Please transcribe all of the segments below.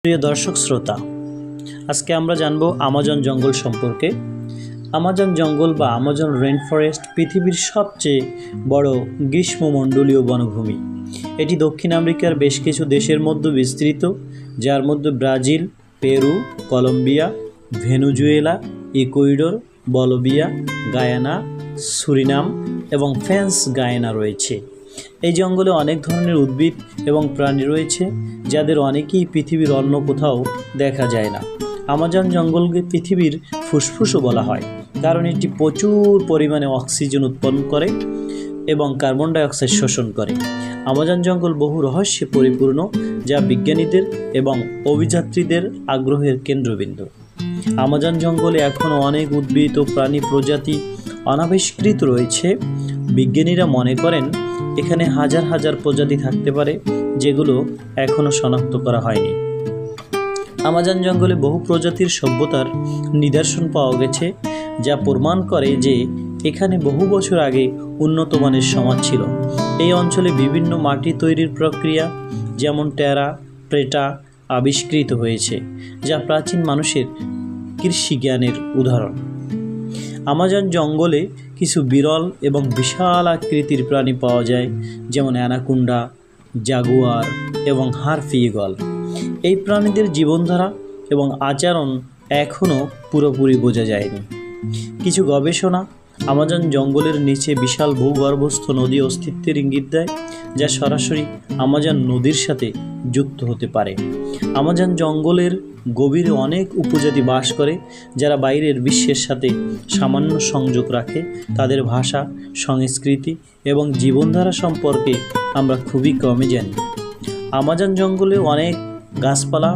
প্রিয় দর্শক শ্রোতা, আজকে আমরা জানব আমাজন জঙ্গল সম্পর্কে। আমাজন জঙ্গল বা আমাজন রেইন ফরেস্ট পৃথিবীর সবচেয়ে বড় গ্রীষ্মমণ্ডলীয় বনভূমি। এটি দক্ষিণ আমেরিকার বেশ কিছু দেশের মধ্যে বিস্তৃত, যার মধ্যে Brazil, Peru, Colombia, Venezuela, Ecuador, Bolivia, Guyana, Suriname এবং ফ্রান্স গায়ানা রয়েছে। এই জঙ্গলে অনেক ধরনের উদ্ভিদ এবং প্রাণী রয়েছে, যাদের অনেকেই পৃথিবীর অন্য কোথাও দেখা যায় না। আমাজন জঙ্গলকে পৃথিবীর ফুসফুসও বলা হয়, কারণ এটি প্রচুর পরিমাণে অক্সিজেন উৎপন্ন করে এবং কার্বন ডাইঅক্সাইড শোষণ করে। আমাজন জঙ্গল বহু রহস্যে পরিপূর্ণ, যা বিজ্ঞানীদের এবং অভিযাত্রীদের আগ্রহের কেন্দ্রবিন্দু। আমাজন জঙ্গলে এখনও অনেক উদ্ভিদ ও প্রাণী প্রজাতি অনাবিষ্কৃত রয়েছে। বিজ্ঞানীরা মনে করেন এখানে হাজার হাজার প্রজাতি থাকতে পারে, যেগুলো এখনও শনাক্ত করা হয়নি। আমাজন জঙ্গলে বহু প্রজাতির সভ্যতার নিদর্শন পাওয়া গেছে, যা প্রমাণ করে যে এখানে বহু বছর আগে উন্নত মানের সমাজ ছিল। এই অঞ্চলে বিভিন্ন মাটি তৈরির প্রক্রিয়া, যেমন টেরা প্রেটা, আবিষ্কৃত হয়েছে, যা প্রাচীন মানুষের কৃষি জ্ঞানের উদাহরণ। আমাজন জঙ্গলে কিছু বিরল এবং বিশাল আকৃতির প্রাণী পাওয়া যায়, যেমন অ্যানাকোন্ডা, জাগুয়ার এবং হারপি ঈগল। এই প্রাণীদের জীবনধারা এবং আচরণ এখনও পুরোপুরি বোঝা যায়নি। কিছু গবেষণা আমাজন জঙ্গলের নিচে বিশাল ভূগর্ভস্থ নদী অস্তিত্বের ইঙ্গিত দেয়, যা সরাসরি আমাজন নদীর সাথে যুক্ত হতে পারে। আমাজন জঙ্গলের গভীরে অনেক উপজাতি বাস করে, যারা বাইরের বিশ্বের সাথে সামান্য সংযোগ রাখে। তাদের ভাষা, সংস্কৃতি এবং জীবনধারা সম্পর্কে আমরা খুবই কমই জানি। আমাজন জঙ্গলে অনেক গাছপালা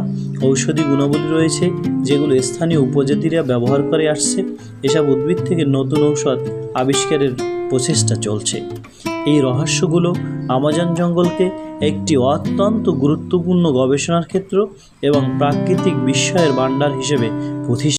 ঔষধি গুণাবলী রয়েছে, যেগুলো স্থানীয় উপজাতিরা ব্যবহার করে আসছে। এসব উদ্ভিদ থেকে নতুন ঔষধ আবিষ্কারের প্রচেষ্টা চলছে। এই রহস্যগুলো আমাজন জঙ্গলকে একটি অত্যন্ত গুরুত্বপূর্ণ গবেষণার ক্ষেত্র এবং প্রাকৃতিক বিস্ময়ের ভাণ্ডার হিসেবে প্রতিষ্ঠা